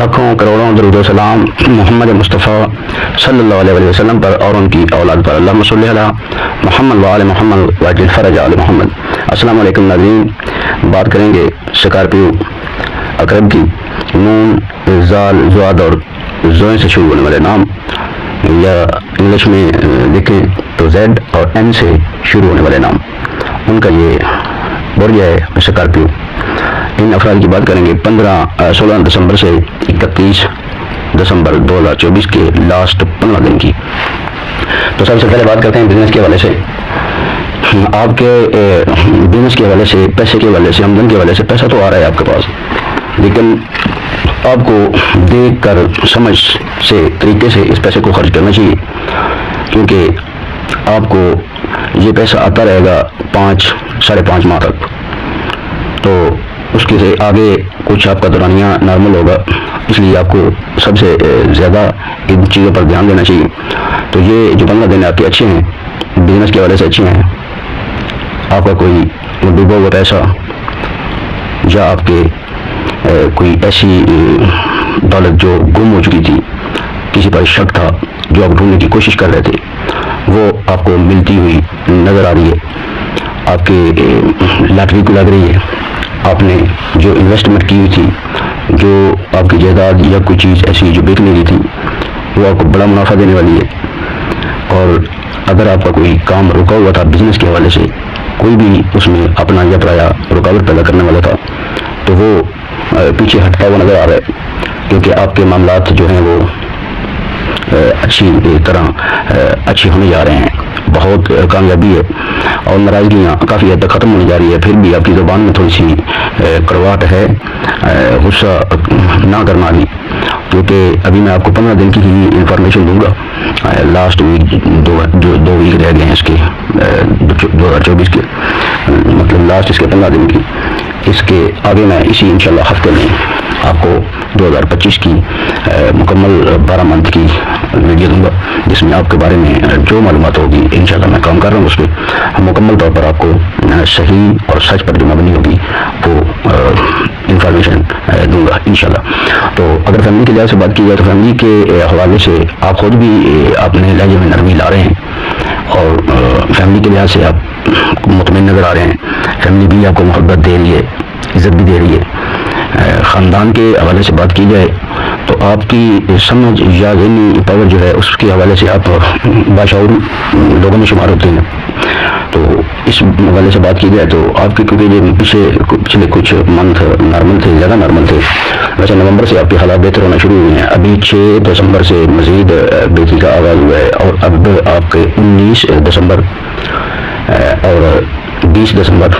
لاکھوں کروڑوں درود و سلام محمد مصطفیٰ صلی اللہ علیہ وسلم پر اور ان کی اولاد پر، اللہم صلی علی محمد وآل محمد وعجل فرج آل محمد۔ السلام علیکم ناظرین، بات کریں گے سکارپیو اقرب کی۔ نون، زال، زواد اور زوئیں سے شروع ہونے والے نام، یا انگلش میں لکھیں تو زیڈ اور این سے شروع ہونے والے نام، ان کا یہ برج ہے سکارپیو۔ ان افراد کی بات کریں گے 16 دسمبر سے 31 دسمبر 2024 کے لاسٹ 15 دن کی۔ تو سب سے پہلے بات کرتے ہیں بزنس کے حوالے سے۔ آپ کے بزنس کے حوالے سے، پیسے کے حوالے سے، آمدن کے حوالے سے پیسہ تو آ رہا ہے آپ کے پاس، لیکن آپ کو دیکھ کر سمجھ سے طریقے سے اس پیسے کو خرچ کرنا چاہیے، کیونکہ آپ کو یہ پیسہ آتا رہے گا 5-5.5 ماہ تک، تو اس کے سے آگے کچھ آپ کا دورانیہ نارمل ہوگا، اس لیے آپ کو سب سے زیادہ ان چیزوں پر دھیان دینا چاہیے۔ تو یہ جو 15 دن آپ کے اچھے ہیں، بزنس کے حوالے سے اچھے ہیں، آپ کا کوئی ڈوبا ہوا پیسہ یا آپ کے کوئی ایسی دولت جو گم ہو چکی تھی، کسی پر شک تھا، جو آپ ڈھونڈنے کی کوشش کر رہے تھے، وہ آپ کو ملتی ہوئی نظر آ رہی ہے، آپ کے لاٹری کو لگ رہی ہے۔ آپ نے جو انویسٹمنٹ کی ہوئی تھی، جو آپ کی جائیداد یا کوئی چیز ایسی جو بیچ نہیں رہی تھی، وہ آپ کو بڑا منافع دینے والی ہے۔ اور اگر آپ کا کوئی کام رکا ہوا تھا بزنس کے حوالے سے، کوئی بھی اس میں اپنا یا پرایا رکاوٹ پیدا کرنے والا تھا، تو وہ پیچھے ہٹتا ہوا نظر آ رہا ہے، کیونکہ آپ کے معاملات جو ہیں وہ اچھی طرح اچھی ہونے جا رہے ہیں، بہت کامیابی ہے، اور ناراضگیاں کافی حد تک ختم ہونے جا رہی ہے۔ پھر بھی آپ کی زبان میں تھوڑی سی کڑواہٹ ہے، غصہ نہ کرنا بھی، کیونکہ ابھی میں آپ کو 15 دن کی ہی انفارمیشن دوں گا۔ لاسٹ ویک دو ویک رہ گئے ہیں اس کے 2024 کے، مطلب لاسٹ اس کے 15 دن کی۔ اس کے آگے میں اسی انشاءاللہ ہفتے میں آپ کو 2025 کی مکمل 12 منتھ کی ویڈیو دوں گا، جس میں آپ کے بارے میں جو معلومات ہوگی انشاءاللہ میں کام کر رہا ہوں اس پہ، مکمل طور پر آپ کو صحیح اور سچ پر جو مبنی ہوگی وہ انفارمیشن دوں گا انشاءاللہ۔ تو اگر فیملی کے لحاظ سے بات کی جائے تو فیملی کے حوالے سے آپ خود بھی اپنے لہجے میں نرمی لا رہے ہیں، اور فیملی کے لحاظ سے آپ مطمئن نظر آ رہے ہیں، فیملی بھی آپ کو محبت دے رہی ہے، عزت بھی دے رہی ہے۔ خاندان کے حوالے سے بات کی جائے تو آپ کی سمجھ یا ذہنی پاور جو ہے اس کے حوالے سے آپ باشعور لوگوں میں شمار ہوتے ہیں۔ تو اس حوالے سے بات کی جائے تو آپ کے، کیونکہ یہ پچھلے کچھ منتھ نارمل تھے، زیادہ نارمل تھے، ویسے نومبر سے آپ کے حالات بہتر ہونا شروع ہوئے ہیں۔ ابھی 6 دسمبر سے مزید بہتری کا آغاز ہوا ہے، اور اب آپ کے 19 دسمبر اور 20 دسمبر،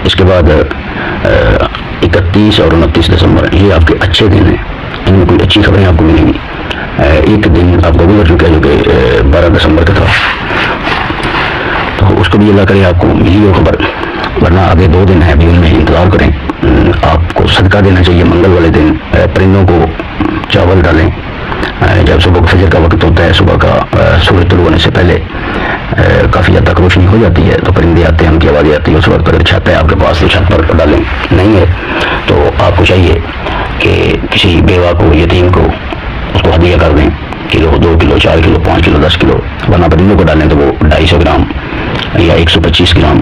اس کے بعد 31 اور 29 دسمبر، یہ آپ کے اچھے دن ہیں، ان میں کوئی اچھی خبریں آپ کو ملیں گی۔ ایک دن آپ کو گزر چکا ہے جو کہ 12 دسمبر کا تھا، تو اس کو بھی اللہ کرے آپ کو ملی ہو خبر، ورنہ آگے 2 دن ہیں ابھی، ان میں انتظار کریں۔ آپ کو صدقہ دینا چاہیے منگل والے دن، پرندوں کو چاول ڈالیں، جب صبح فجر کا وقت ہوتا ہے، صبح کا سورج طلوع ہونے سے پہلے کافی حد تک روشنی ہو جاتی ہے، تو پرندے آتے ہیں، ان کی آوازیں آتی ہے، اس وقت اگر چھت ہے آپ کے پاس تو چھت پر ڈالیں، نہیں ہے تو آپ کو چاہیے کہ کسی بیوہ کو، یتیم کو، اس کو ہدیہ کر دیں، کلو، 2 کلو، 4 کلو، 5 کلو، 10 کلو، ورنہ پرندوں کو ڈالیں تو وہ 250 گرام یا 125 گرام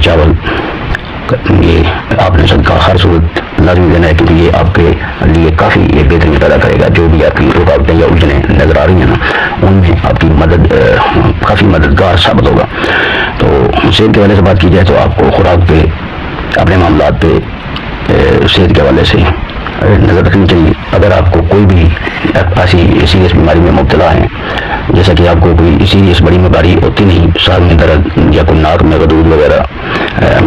چاول، یہ آپ نے صدقہ ہر صورت لازمی دینا ہے، کیونکہ یہ آپ کے لیے کافی یہ بہتری پیدا کرے گا۔ جو بھی آپ کی رکاوٹیں یا الجھنیں نظر آ رہی ہیں نا، ان میں آپ کی مدد کافی مددگار ثابت ہوگا۔ تو صحت کے حوالے سے بات کی جائے تو آپ کو خوراک پہ، اپنے معاملات پہ، صحت کے حوالے سے نظر رکھنی چاہیے۔ اگر آپ کو کوئی بھی ایسی سیریس بیماری میں مبتلا ہیں، جیسا کہ آپ کو کوئی سیریس بڑی بیماری ہوتی نہیں، سر میں درد یا کوئی ناک میں غدود وغیرہ،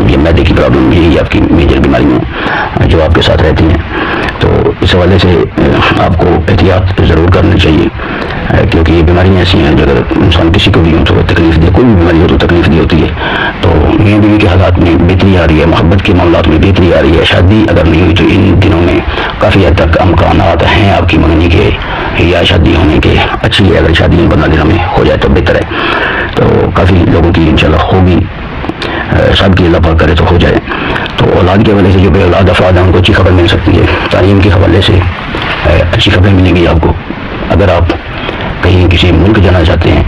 یا معدے کی پرابلم، یہی آپ کی میجر بیماریاں جو آپ کے ساتھ رہتی ہیں، تو اس حوالے سے آپ کو احتیاط ضرور کرنی چاہیے، کیونکہ یہ بیماریاں ایسی ہیں جو اگر انسان کسی کو بھی ہو تو تکلیف دے، کوئی بھی بیماری ہو تو تکلیف دی ہوتی ہے۔ تو میاں بیوی کے حالات میں بہتری آ رہی ہے، محبت کے معاملات میں بہتری آ رہی ہے، شادی اگر نہیں ہوئی تو ان دنوں میں کافی حد تک امکانات ہیں آپ کی منگنی کے یا شادی ہونے کے، اچھی ہے اگر شادی 15 دنوں میں ہو جائے تو بہتر ہے۔ تو کافی لوگوں کی انشاءاللہ ہوگی، سب کی اللہ پاک کرے تو ہو جائے۔ تو اولاد کے حوالے سے جو بے اولاد افراد ہیں ان کو اچھی خبر مل سکتی ہے، تعلیم کے حوالے سے اچھی خبریں ملیں گی آپ کو۔ اگر آپ کہیں کسی ملک جانا چاہتے ہیں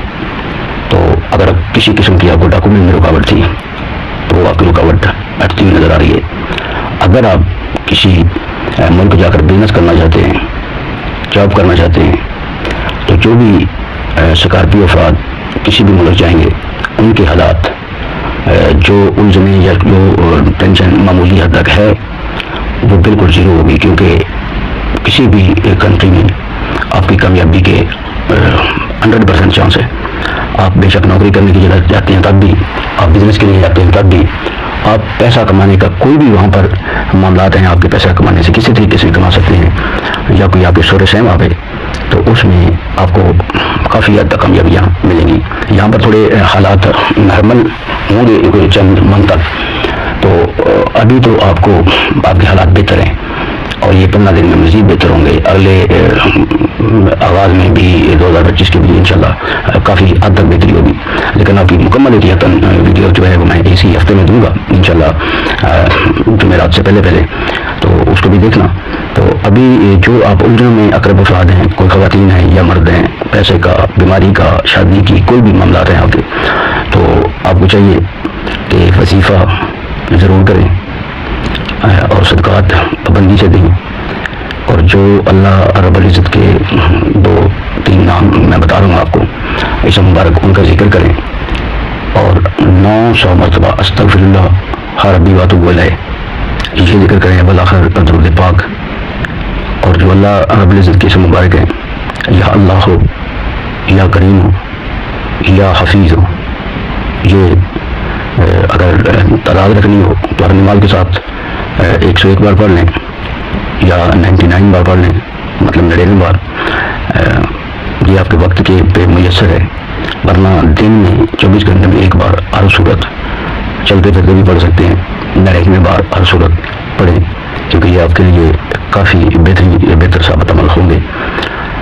تو اگر کسی قسم کی آپ کو ڈاکومنٹ میں رکاوٹ تھی تو وہ آپ کی رکاوٹ ہٹتی ہوئی نظر آ رہی ہے۔ اگر آپ کسی ملک جا کر بزنس کرنا چاہتے ہیں، جاب کرنا چاہتے ہیں، تو جو بھی سکارپیو افراد کسی بھی ملک جائیں گے ان کے حالات جو الجھنے یا جو ٹینشن معمولی حد تک ہے وہ بالکل زیرو ہوگی، کیونکہ کسی بھی کنٹری میں آپ کی کامیابی کے 100% چانس ہے۔ آپ بے شک نوکری کرنے کی جگہ جاتے ہیں تب بھی، آپ بزنس کے لیے جاتے ہیں تب بھی، آپ پیسہ کمانے کا کوئی بھی وہاں پر معاملات ہیں، آپ کے پیسہ کمانے سے کسی طریقے سے کما سکتے ہیں، یا کوئی آپ کے سورس ہیں وہاں پہ تو اس میں آپ کو کافی حد تک کامیابیاں ملیں گی۔ یہاں پر تھوڑے حالات نارمل ہوں گے چند منتھ تک، تو ابھی تو آپ کو آپ کے حالات بہتر ہیں اور یہ 15 دن میں مزید بہتر ہوں گے۔ اگلے آغاز میں بھی 2025 کے بھی انشاءاللہ کافی حد تک بہتری ہوگی، لیکن آپ کی مکمل احتیاطاً ویڈیو جو ہے وہ میں اسی ہفتے میں دوں گا انشاءاللہ جمعرات سے پہلے، تو اس کو بھی دیکھنا۔ تو ابھی جو آپ الجھنوں میں اقرب افراد ہیں، کوئی خواتین ہیں یا مرد ہیں، پیسے کا، بیماری کا، شادی کی کوئی بھی معاملات ہیں آپ کے، تو آپ کو چاہیے کہ وظیفہ ضرور کریں اور صدقات پابندی سے دیں، اور جو اللہ رب العزت کے 2-3 نام میں بتا رہا ہوں آپ کو، اس مبارک ان کا ذکر کریں اور 900 مرتبہ استغفر اللہ ربی واتوب الیہ یہ ذکر کریں، بالآخر درود پاک، اور جو اللہ رب العزت کے اسم مبارک ہیں، یا اللہ ہو، یا کریم ہو، یا حفیظ ہو، یہ اگر تعداد رکھنی ہو تو ہر نماز کے ساتھ 101 بار پڑھ لیں یا 99 بار پڑھ لیں، مطلب 99 بار، یہ آپ کے وقت کے پہ میسر ہے، ورنہ دن میں 24 گھنٹے میں ایک بار ہر صورت چلتے پھرتے بھی پڑھ سکتے ہیں، 99 بار ہر صورت پڑھیں، کیونکہ یہ آپ کے لیے کافی بہتر ثابت عمل ہوں گے۔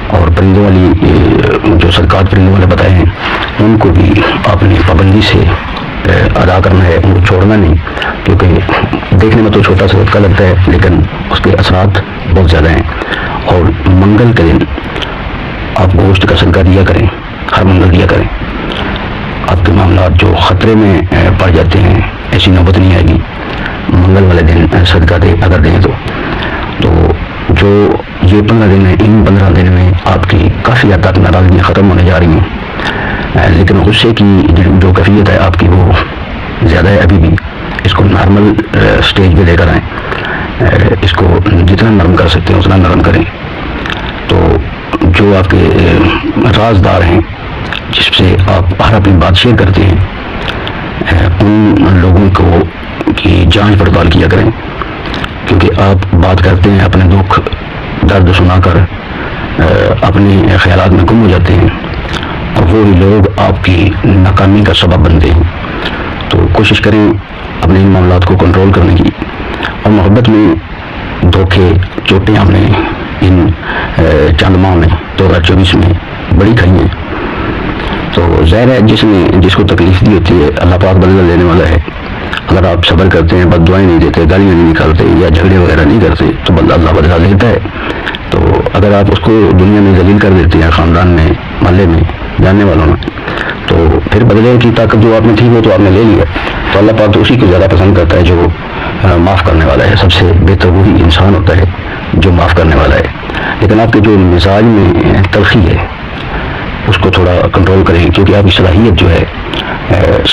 اور پرندوں والی جو صدقات پرندوں والے بتائے ہیں ان کو بھی آپ نے پابندی سے ادا کرنا ہے، ان کو چھوڑنا نہیں، کیونکہ دیکھنے میں تو چھوٹا سا صدقہ لگتا ہے لیکن اس کے اثرات بہت زیادہ ہیں۔ اور منگل کے دن آپ گوشت کا صدقہ دیا کریں، ہر منگل دیا کریں، آپ کے معاملات جو خطرے میں پڑ جاتے ہیں ایسی نوبت نہیں آئے گی۔ منگل والے دن صدقہ اگر دیں تو جو یہ 15 دن ہیں، ان 15 دن میں آپ کی کافی حد تک ناراضگیاں ختم ہونے جا رہی ہیں، لیکن غصے کی جو کیفیت ہے آپ کی وہ زیادہ ہے ابھی بھی، اس کو نارمل سٹیج پہ لے کر آئیں، اس کو جتنا نرم کر سکتے ہیں اتنا نرم کریں۔ تو جو آپ کے رازدار ہیں جس سے آپ ہر اپنی بات شیئر کرتے ہیں، ان لوگوں کو کی جانچ پڑتال کیا کریں، کیونکہ آپ بات کرتے ہیں اپنے دکھ درد سنا کر اپنے خیالات میں گم ہو جاتے ہیں، اور وہی لوگ آپ کی ناکامی کا سبب بنتے ہیں۔ تو کوشش کریں اپنے ان معاملات کو کنٹرول کرنے کی، اور محبت میں دھوکے چوٹیں ہم نے ان چند ماہ میں 2024 میں بڑی کھائی ہیں، تو ظاہر ہے جس کو تکلیف دی ہوتی ہے اللہ پاک بدلہ لینے والا ہے۔ اگر آپ صبر کرتے ہیں، بد دعائیں نہیں دیتے، گالیاں نہیں نکالتے یا جھگڑے وغیرہ نہیں کرتے تو اللہ بدلہ لیتا ہے۔ تو اگر آپ اس کو دنیا میں ذلیل کر دیتے ہیں، خاندان میں، محلے میں، جاننے والوں میں، تو پھر بدلے کی طاقت جو آپ میں تھی وہ تو آپ نے لے لیا، تو اللہ پاک تو اسی کو زیادہ پسند کرتا ہے جو معاف کرنے والا ہے۔ سب سے بہتر وہی انسان ہوتا ہے جو معاف کرنے والا ہے۔ لیکن آپ کے جو مزاج میں تلخی ہے اس کو تھوڑا کنٹرول کریں، کیونکہ آپ کی صلاحیت جو ہے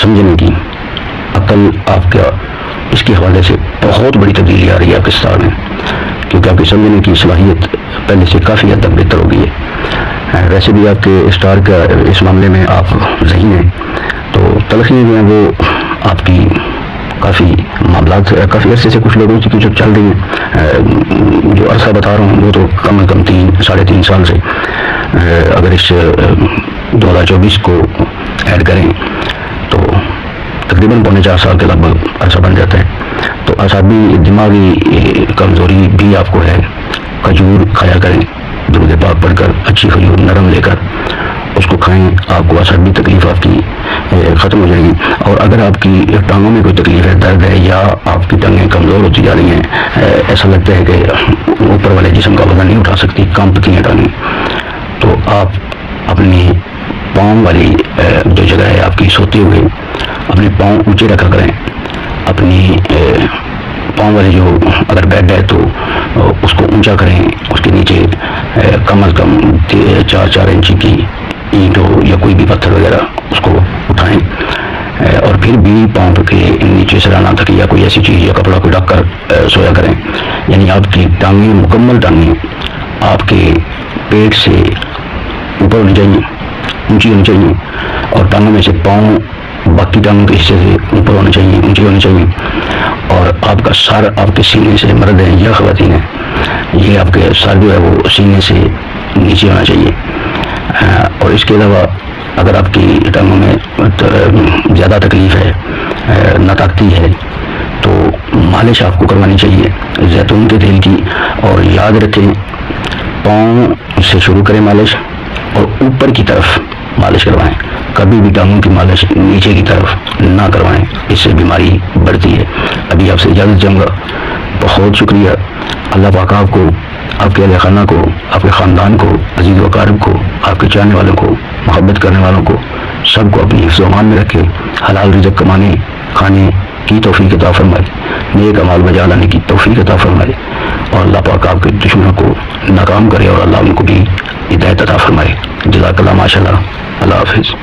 سمجھنے کی، عقل آپ کا، اس کے حوالے سے بہت بڑی تبدیلی آ رہی ہے آپ کے اسٹار میں، کیونکہ آپ کی سمجھنے کی صلاحیت پہلے سے کافی حد تک بہتر ہو گئی ہے۔ ویسے بھی آپ کے اسٹار کا اس معاملے میں آپ ذہین ہیں، تو تلخی جو ہیں وہ آپ کی کافی معاملات کافی عرصے سے کچھ لوگوں کی جو چل رہی ہیں، جو عرصہ بتا رہا ہوں وہ تو کم از کم 3-3.5 سال سے، اگر اس 2024 کو ایڈ کریں تو تقریباً 3.25 سال کے لگ بھگ عرصہ بن جاتا ہے۔ تو اعصابی دماغی کمزوری بھی آپ کو ہے، کھجور کھایا کریں، درود پاک پڑھ کر، اچھی کھجور نرم لے کر، اس کو کھائیں، آپ کو عصبی تکلیف آپ کی ختم ہو جائے گی. اور اگر آپ کی ٹانگوں میں کوئی تکلیف ہے، درد ہے، یا آپ کی ٹانگیں کمزور ہوتی جا رہی ہیں، ایسا لگتا ہے کہ اوپر والے جسم کا وزن نہیں اٹھا سکتی، کانپتی ہیں ٹانگیں، تو آپ اپنی پاؤں والی جو جگہ ہے آپ کی سوتے ہوئے اپنے پاؤں اونچے رکھا کریں. اپنی پاؤں والی جو اگر بیڈ ہے تو اس کو اونچا کریں، اس کے نیچے کم از کم 4 انچی کی اینٹ ہو یا کوئی بھی پتھر وغیرہ اس کو اٹھائیں، اور پھر بھی پاؤں کے نیچے سے لانا تک یا کوئی ایسی چیز یا کپڑا کو ڈھک کر سویا کریں. یعنی آپ کی ٹانگیں، مکمل ٹانگیں آپ کے پیٹ سے اوپر ہونی چاہیے، اونچی ہونی چاہیے، اور ٹانگوں میں سے پاؤں باقی ٹانگوں کے حصے سے اوپر ہونے چاہیے، اونچی ہونی چاہیے. اور آپ کا سر آپ کے سینے سے، مرد ہیں یا خواتین ہیں، یہ آپ کے سر جو ہے وہ سینے سے نیچے ہونا چاہیے. اور اس کے علاوہ اگر آپ کی ٹانگوں میں زیادہ تکلیف ہے، ناطاقتی ہے، تو مالش آپ کو کروانی چاہیے زیتون کے تیل کی. اور یاد رکھیں، پاؤں سے شروع کریں مالش اور اوپر کی طرف مالش کروائیں. کبھی بھی ٹانگوں کی مالش نیچے کی طرف نہ کروائیں، اس سے بیماری بڑھتی ہے. ابھی آپ سے اجازت چاہوں گا. بہت شکریہ. اللہ پاک آپ کو، آپ کے اہل خانہ کو، آپ کے خاندان کو، عزیز و اقارب کو، آپ کے چاہنے والوں کو، محبت کرنے والوں کو، سب کو اپنی حفظ و امان میں رکھے. حلال رزق کمانے کھانے کی توفیق عطا فرمائے، نیک اعمال بجا لانے کی توفیق عطا فرمائے، اور اللہ پاک آپ کے دشمنوں کو ناکام کرے اور اللہ ان کو بھی ہدایت عطا فرمائے. جزاک اللہ، ماشاء اللہ. اللہ حافظ.